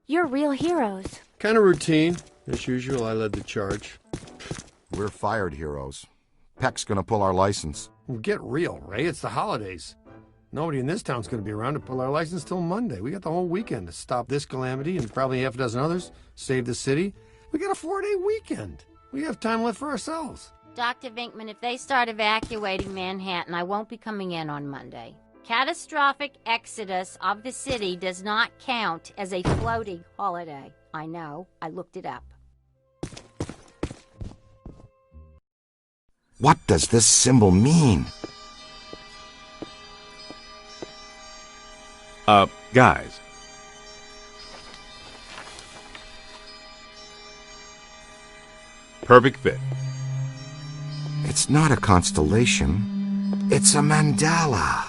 You're real heroes. Kind of routine. As usual, I led the charge. We're fired heroes. Peck's gonna pull our license. Well, get real, Ray. It's the holidays. Nobody in this town's going to be around to pull our license till Monday. We got the whole weekend to stop this calamity and probably half a dozen others, save the city. We got a 4-day weekend. We have time left for ourselves. Dr. Vinkman, if they start evacuating Manhattan, I won't be coming in on Monday. Catastrophic exodus of the city does not count as a floating holiday. I know. I looked it up. What does this symbol mean? Guys. Perfect fit. It's not a constellation. It's a mandala.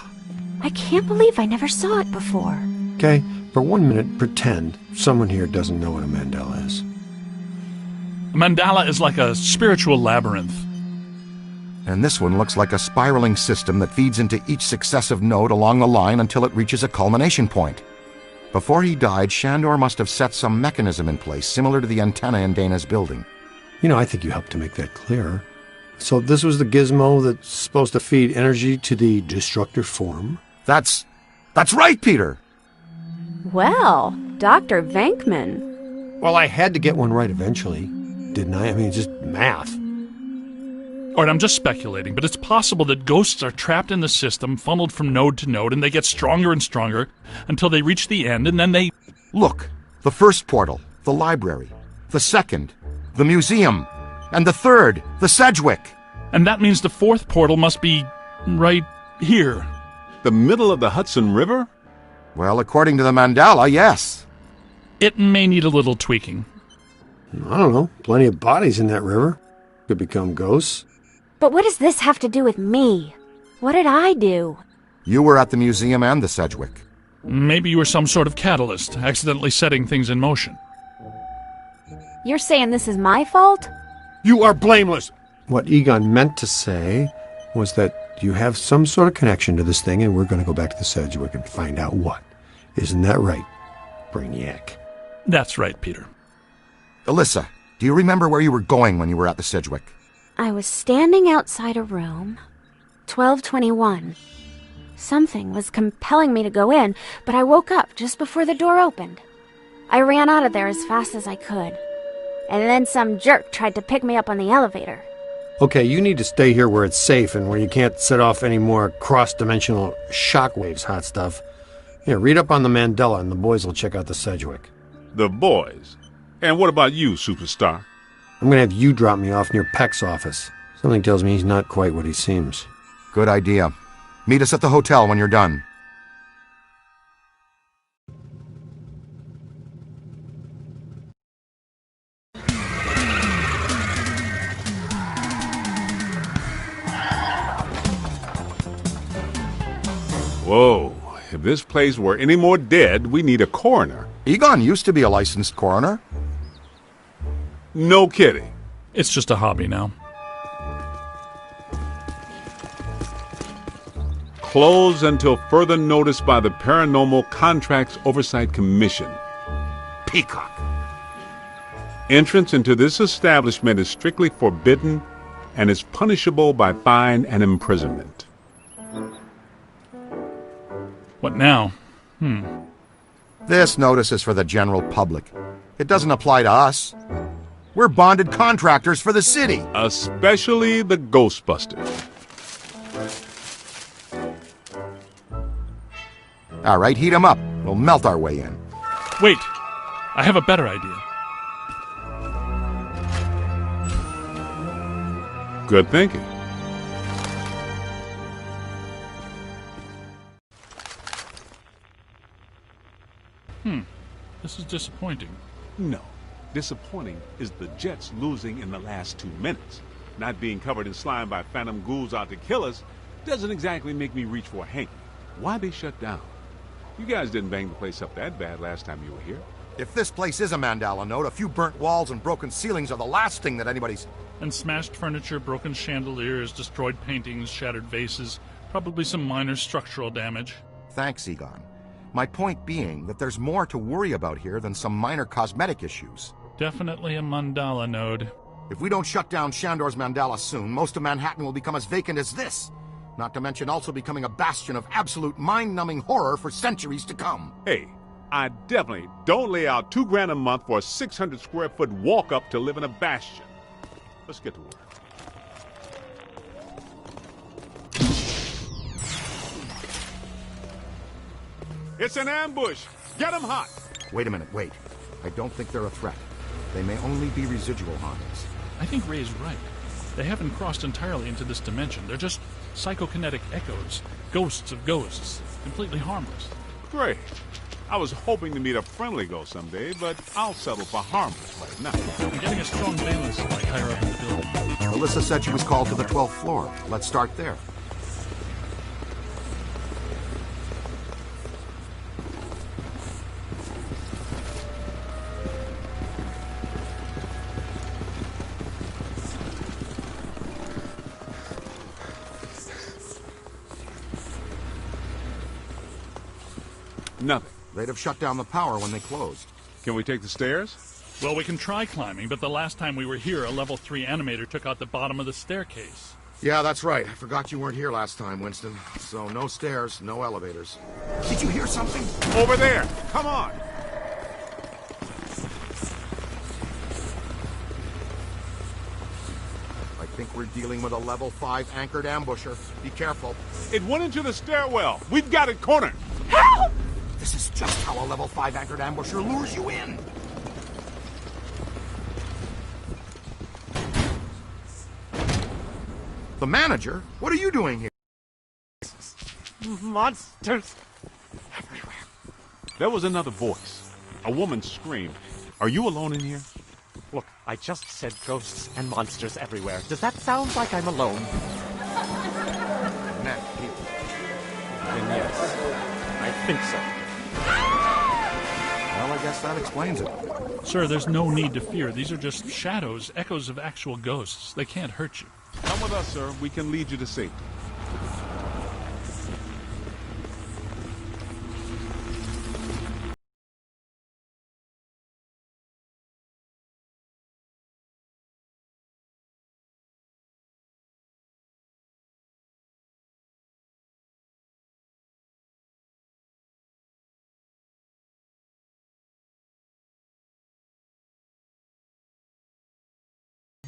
I can't believe I never saw it before. Okay, for 1 minute, pretend someone here doesn't know what a mandala is. A mandala is like a spiritual labyrinth. And this one looks like a spiraling system that feeds into each successive node along the line until it reaches a culmination point. Before he died, Shandor must have set some mechanism in place, similar to the antenna in Dana's building. You know, I think you helped to make that clearer. So this was the gizmo that's supposed to feed energy to the destructor form? That's right, Peter! Well, Dr. Venkman. Well, I had to get one right eventually, didn't I? I mean, just math. All right, I'm just speculating, but it's possible that ghosts are trapped in the system, funneled from node to node, and they get stronger and stronger until they reach the end, and then they... Look, the first portal, the library. The second, the museum. And the third, the Sedgwick. And that means the fourth portal must be right here. The middle of the Hudson River? Well, according to the mandala, yes. It may need a little tweaking. I don't know. Plenty of bodies in that river. Could become ghosts. But what does this have to do with me? What did I do? You were at the museum and the Sedgwick. Maybe you were some sort of catalyst, accidentally setting things in motion. You're saying this is my fault? You are blameless! What Egon meant to say was that you have some sort of connection to this thing, and we're going to go back to the Sedgwick and find out what. Isn't that right, Brainiac? That's right, Peter. Alyssa, do you remember where you were going when you were at the Sedgwick? I was standing outside a room, 1221. Something was compelling me to go in, but I woke up just before the door opened. I ran out of there as fast as I could. And then some jerk tried to pick me up on the elevator. Okay, you need to stay here where it's safe and where you can't set off any more cross-dimensional shockwaves, hot stuff. Here, read up on the mandala and the boys will check out the Sedgwick. The boys? And what about you, superstar? I'm going to have you drop me off near Peck's office. Something tells me he's not quite what he seems. Good idea. Meet us at the hotel when you're done. Whoa. If this place were any more dead, we need a coroner. Egon used to be a licensed coroner. No kidding. It's just a hobby now. Closed until further notice by the Paranormal Contracts Oversight Commission. Peacock. Entrance into this establishment is strictly forbidden and is punishable by fine and imprisonment. What now? This notice is for the general public. It doesn't apply to us. We're bonded contractors for the city. Especially the Ghostbusters. All right, heat 'em up. We'll melt our way in. Wait, I have a better idea. Good thinking. This is disappointing. No. Disappointing is the Jets losing in the last 2 minutes. Not being covered in slime by phantom ghouls out to kill us doesn't exactly make me reach for a hanky. Why they shut down? You guys didn't bang the place up that bad last time you were here. If this place is a mandala node, a few burnt walls and broken ceilings are the last thing that anybody's... And smashed furniture, broken chandeliers, destroyed paintings, shattered vases, probably some minor structural damage. Thanks, Egon. My point being that there's more to worry about here than some minor cosmetic issues. Definitely a mandala node. If we don't shut down Shandor's mandala soon, most of Manhattan will become as vacant as this. Not to mention also becoming a bastion of absolute mind-numbing horror for centuries to come. Hey, I definitely don't lay out $2,000 a month for a 600 square foot walk-up to live in a bastion. Let's get to work. It's an ambush! Get 'em hot! Wait a minute, wait. I don't think they're a threat. They may only be residual hauntings. I think Ray's right. They haven't crossed entirely into this dimension. They're just psychokinetic echoes, ghosts of ghosts, completely harmless. Great. I was hoping to meet a friendly ghost someday, but I'll settle for harmless right now. I'm getting a strong valence like higher up in the building. Alyssa said she was called to the 12th floor. Let's start there. Nothing. They'd have shut down the power when they closed. Can we take the stairs? Well, we can try climbing, but the last time we were here, a level 3 animator took out the bottom of the staircase. Yeah, that's right. I forgot you weren't here last time, Winston. So no stairs, no elevators. Did you hear something? Over there! Come on! I think we're dealing with a level 5 anchored ambusher. Be careful. It went into the stairwell. We've got it cornered. Help! This is just how a level 5 anchored ambusher lures you in. The manager? What are you doing here? Monsters everywhere. There was another voice. A woman screamed. Are you alone in here? Look, I just said ghosts and monsters everywhere. Does that sound like I'm alone? Then yes, I think so. well, I guess that explains it. Sir, there's no need to fear. These are just shadows, echoes of actual ghosts. They can't hurt you. Come with us, sir. We can lead you to safety.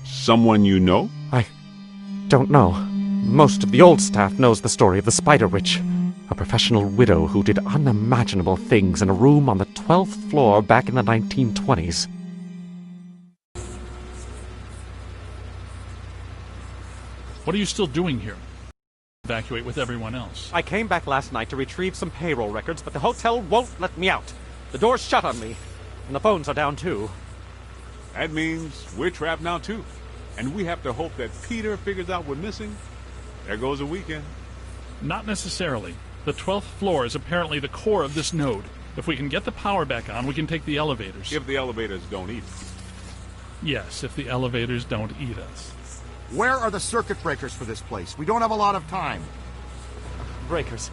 Someone you know? I don't know. Most of the old staff knows the story of the Spider Witch, a professional widow who did unimaginable things in a room on the 12th floor back in the 1920s. What are you still doing here? Evacuate with everyone else. I came back last night to retrieve some payroll records, but the hotel won't let me out. The door's shut on me, and the phones are down too. That means we're trapped now, too. And we have to hope that Peter figures out we're missing. There goes a weekend. Not necessarily. The 12th floor is apparently the core of this node. If we can get the power back on, we can take the elevators. If the elevators don't eat us. Yes, if the elevators don't eat us. Where are the circuit breakers for this place? We don't have a lot of time. Breakers.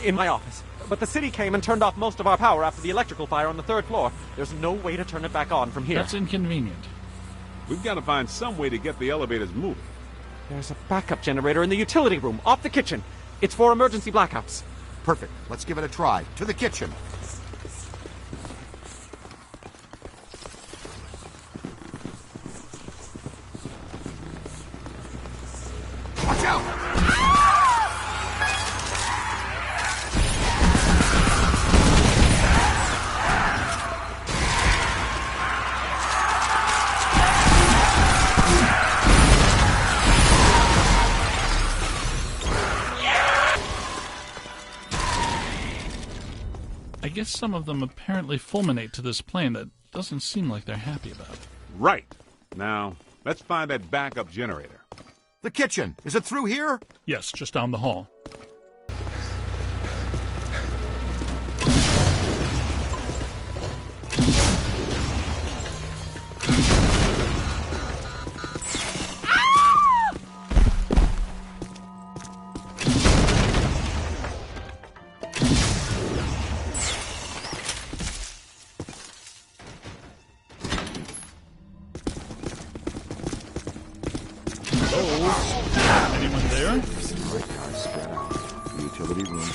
In my office. But the city came and turned off most of our power after the electrical fire on the 3rd floor. There's no way to turn it back on from here. That's inconvenient. We've got to find some way to get the elevators moving. There's a backup generator in the utility room, off the kitchen. It's for emergency blackouts. Perfect. Let's give it a try. To the kitchen. Watch out! I guess some of them apparently fulminate to this plane. That doesn't seem like they're happy about it. Right. Now, let's find that backup generator. The kitchen. Is it through here? Yes, just down the hall.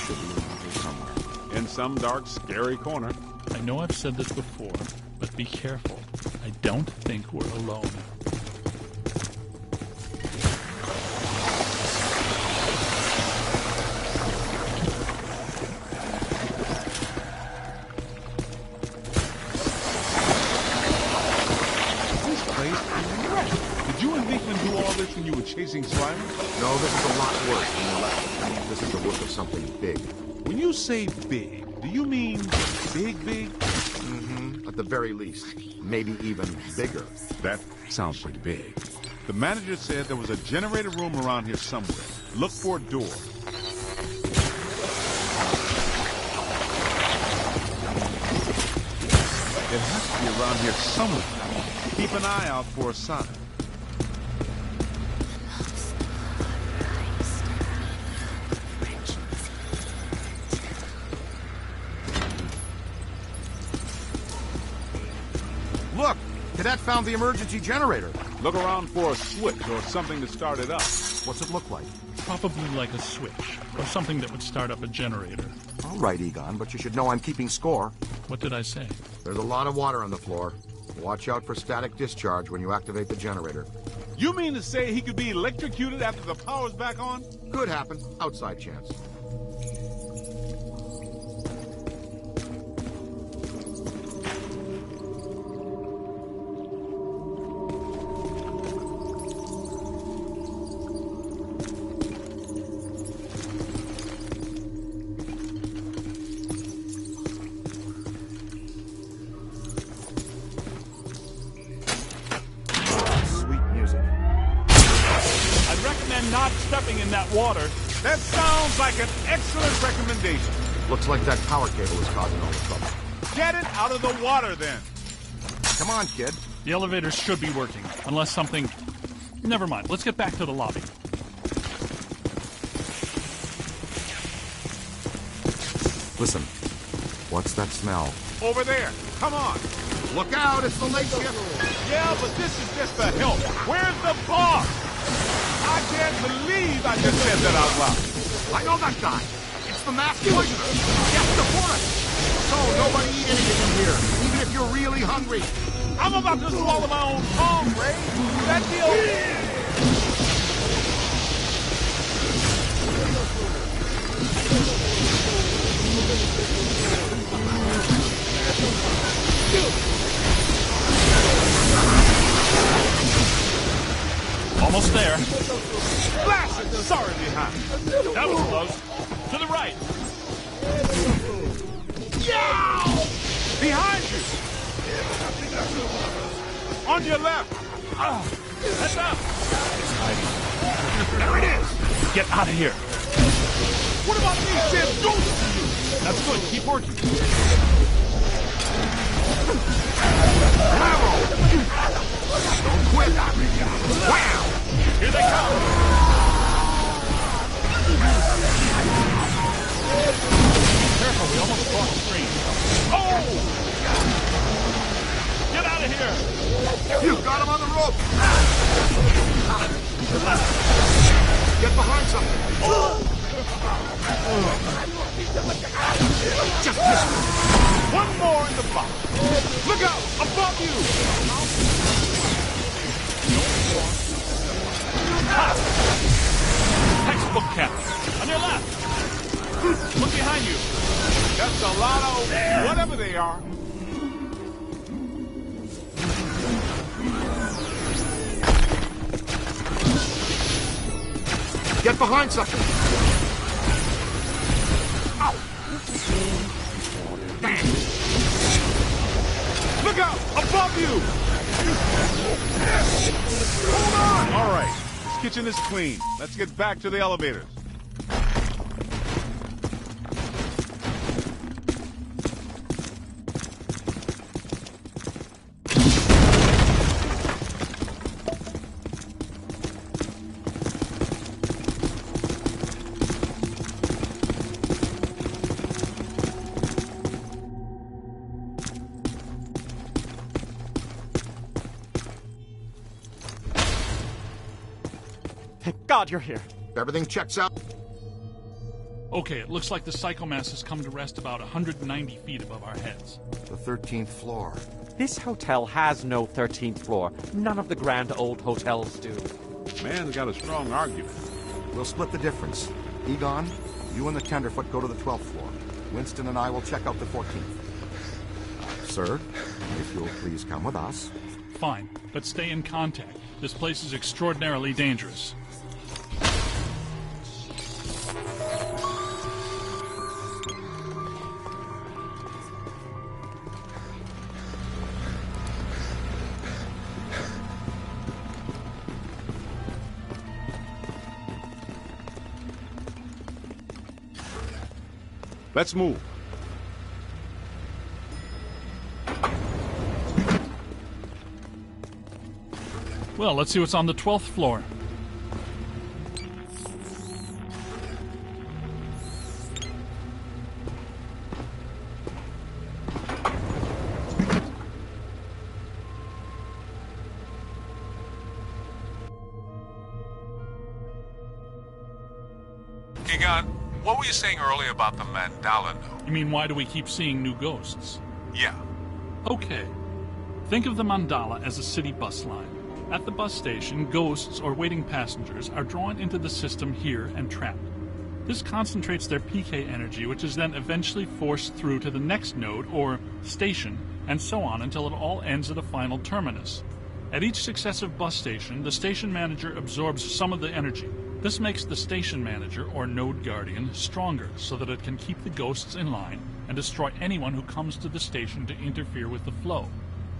should be around here somewhere. In some dark, scary corner. I know I've said this before, but be careful. I don't think we're alone. This place is wrecked. Did you and Beekman do all this when you were chasing Slimer? No, this is a lot worse than the left. This is the work of something big. When you say big, do you mean big, big? At the very least. Maybe even bigger. That sounds pretty big. The manager said there was a generator room around here somewhere. Look for a door. It has to be around here somewhere. Keep an eye out for a sign. Look! Cadet found the emergency generator. Look around for a switch or something to start it up. What's it look like? Probably like a switch, or something that would start up a generator. All right, Egon, but you should know I'm keeping score. What did I say? There's a lot of water on the floor. Watch out for static discharge when you activate the generator. You mean to say he could be electrocuted after the power's back on? Could happen. Outside chance. Not stepping in that water. That sounds like an excellent recommendation. Looks like that power cable is causing all the trouble. Get it out of the water, then. Come on, kid. The elevators should be working, unless something... Never mind. Let's get back to the lobby. Listen. What's that smell? Over there. Come on. Look out! It's the late shift! Yeah, but this is just the help. Where's the boss? I can't believe I just said that out loud. I know that guy. It's the masked poisoner. Yes, the forest. So nobody eat anything in here, even if you're really hungry. I'm about to swallow my own tongue, Ray. That deal... Almost there. Blast it! Sorry behind. That was close. To the right. Yeah! Behind you! On your left! Heads up! There it is! Get out of here. What about me saying ghost to you? That's good. Keep working. Don't quit. Wow! Here they come. Careful, we almost crossed the stream. Oh! Get out of here! You got him on the rope! Get behind something! Just missed it. One more in the box. Look out! Above you! Textbook cap. On your left. Look behind you. That's a lot of whatever they are. Get behind something! Ow! Dang! Look out! Above you! Hold on! All right. This kitchen is clean. Let's get back to the elevators. Thank God you're here. Everything checks out. Okay, it looks like the psychomass has come to rest about 190 feet above our heads. The 13th floor. This hotel has no 13th floor. None of the grand old hotels do. Man's got a strong argument. We'll split the difference. Egon, you and the Tenderfoot go to the 12th floor. Winston and I will check out the 14th. Sir, if you'll please come with us. Fine, but stay in contact. This place is extraordinarily dangerous. Let's move. Well, let's see what's on the 12th floor. Egon, what were you saying earlier about the mandala node? You mean, why do we keep seeing new ghosts? Yeah. Okay. Think of the mandala as a city bus line. At the bus station, ghosts or waiting passengers are drawn into the system here and trapped. This concentrates their PK energy, which is then eventually forced through to the next node or station, and so on until it all ends at a final terminus. At each successive bus station, the station manager absorbs some of the energy. This makes the station manager, or node guardian, stronger so that it can keep the ghosts in line and destroy anyone who comes to the station to interfere with the flow.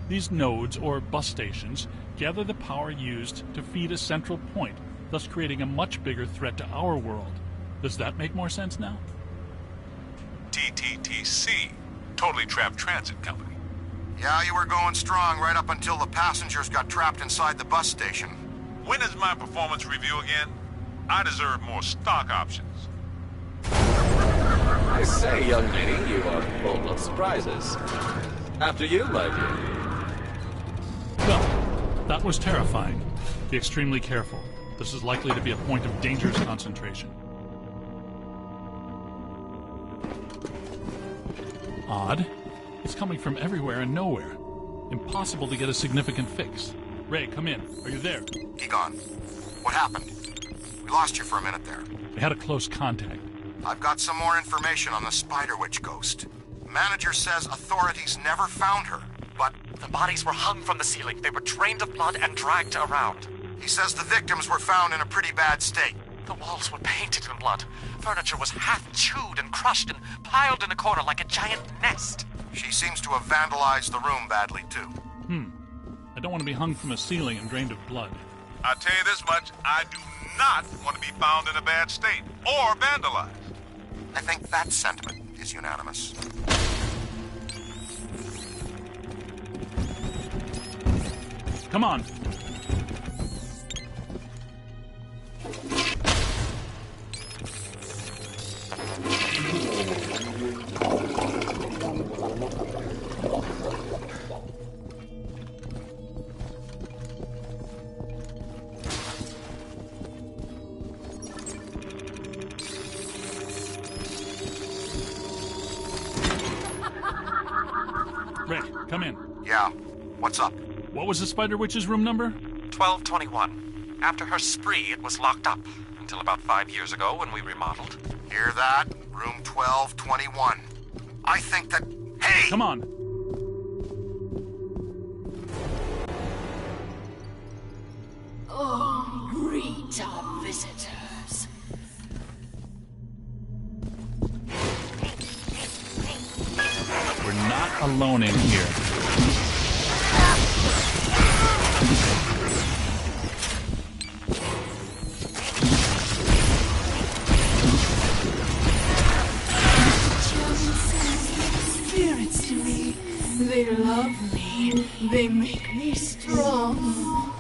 These nodes, or bus stations, gather the power used to feed a central point, thus creating a much bigger threat to our world. Does that make more sense now? TTTC, Totally Trapped Transit Company. Yeah, you were going strong right up until the passengers got trapped inside the bus station. When is my performance review again? I deserve more stock options. I say, young lady, you are full of surprises. After you, my dear. Well, that was terrifying. Be extremely careful. This is likely to be a point of dangerous concentration. Odd. It's coming from everywhere and nowhere. Impossible to get a significant fix. Ray, come in. Are you there? Egon, what happened? We lost you for a minute there. We had a close contact. I've got some more information on the Spider Witch ghost. Manager says authorities never found her, but The bodies were hung from the ceiling. They were drained of blood and dragged around. he says the victims were found in a pretty bad state. The walls were painted in blood. Furniture was half chewed and crushed and piled in a corner like a giant nest. She seems to have vandalized the room badly, too. I don't want to be hung from a ceiling and drained of blood. I'll tell you this much, I do not want to be found in a bad state or vandalized. I think that sentiment is unanimous. Come on. Ray, come in. Yeah, what's up? What was the Spider Witch's room number? 1221. After her spree, it was locked up. Until about 5 years ago when we remodeled. Hear that? Room 1221. I think that... Hey! Come on. Oh, greet our visitors. We're not alone in here. Spirits to me. They love me. They make me strong.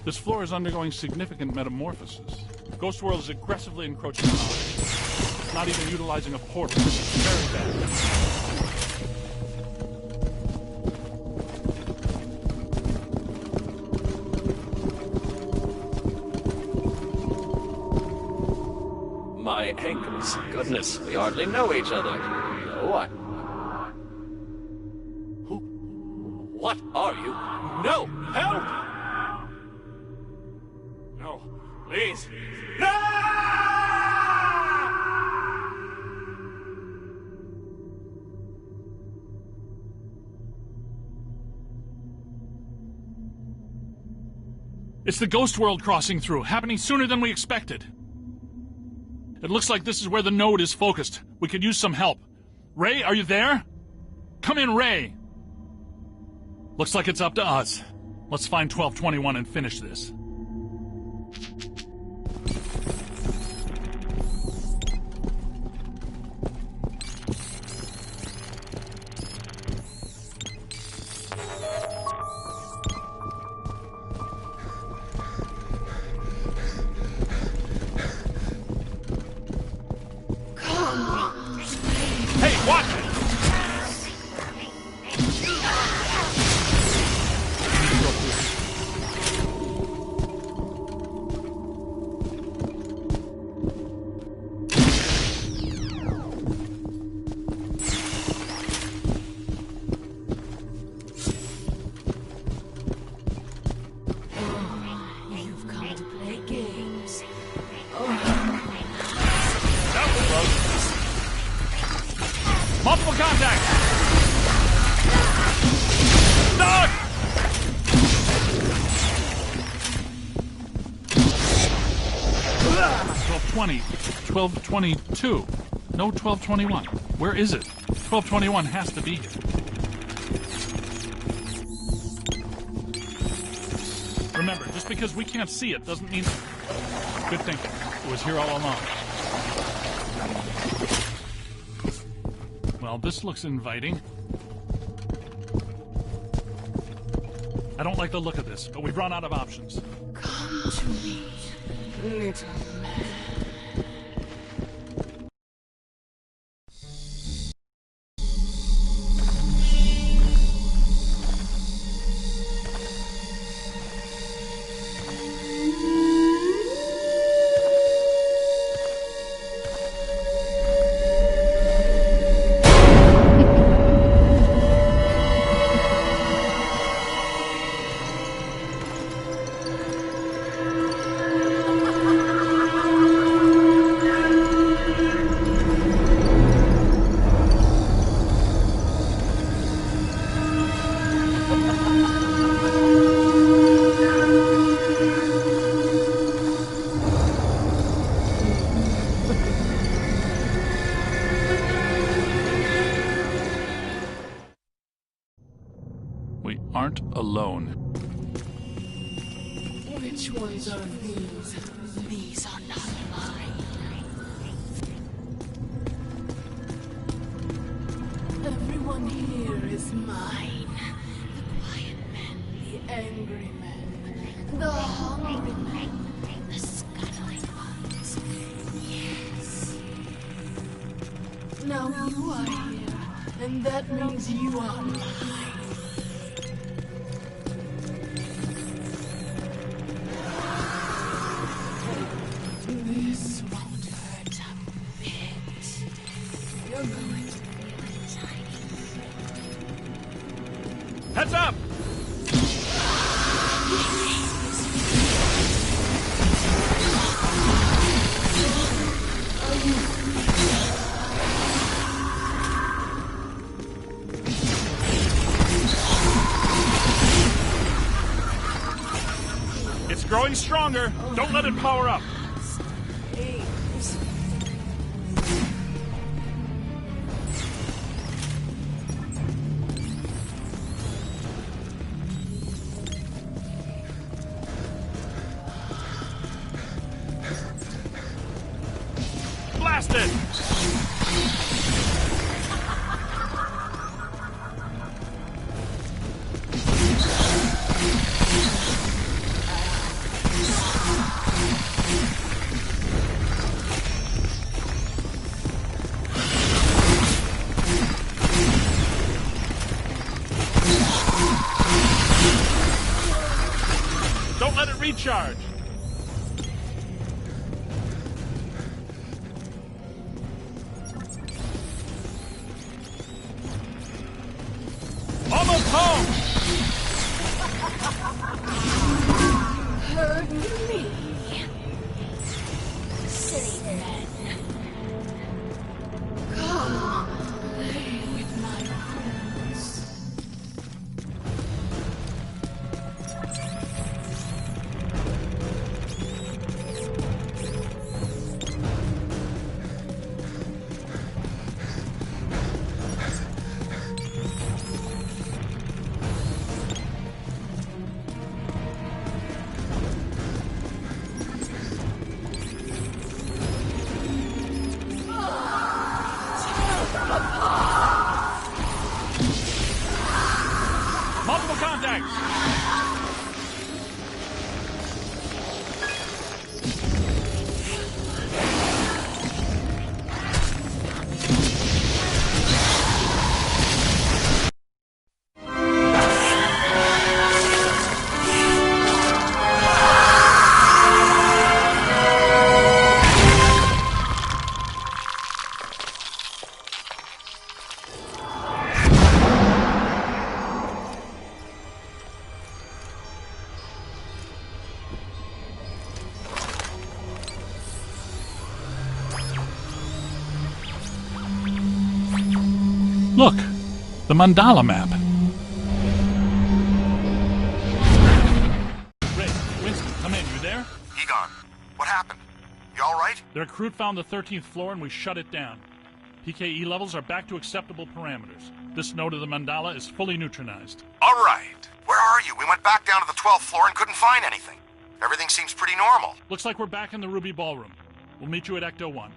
This floor is undergoing significant metamorphosis. Ghost World is aggressively encroaching on it. It's not even utilizing a portal. This is very bad. My Hey, Hank, goodness, we hardly know each other. What? Who? What are you? No! Help! No, please. No! It's the ghost world crossing through, happening sooner than we expected. It looks like this is where the node is focused. We could use some help. Ray, are you there? Come in, Ray. Looks like it's up to us. Let's find 1221 and finish this. Hey, watch it! You've come to play games. That was close. Multiple contacts! Dog! $12.20. $12.22. No $12.21. Where is it? $12.21 has to be here. Remember, just because we can't see it doesn't mean... Good thinking. It was here all along. Well, this looks inviting. I don't like the look of this, but we've run out of options. Come to me, little man. We aren't alone. Which ones are these? These are not mine. Everyone here is mine. The quiet men, the angry men, the hungry men, the scuttling ones. Yes. Now you are here, and that means you are mine. This won't hurt a bit. You're going to feel a tiny bit. Heads up! It's growing stronger. Don't let it power up. Blast it! Don't let it recharge. heard me. Silly men. Come, play with my friends. Multiple contacts! Look, the mandala map. Ray, Winston, come in. You there? Egon, what happened? You all right? Their crew found the 13th floor and we shut it down. PKE levels are back to acceptable parameters. This node of the mandala is fully neutronized. All right. Where are you? We went back down to the 12th floor and couldn't find anything. Everything seems pretty normal. Looks like we're back in the Ruby Ballroom. We'll meet you at Ecto 1.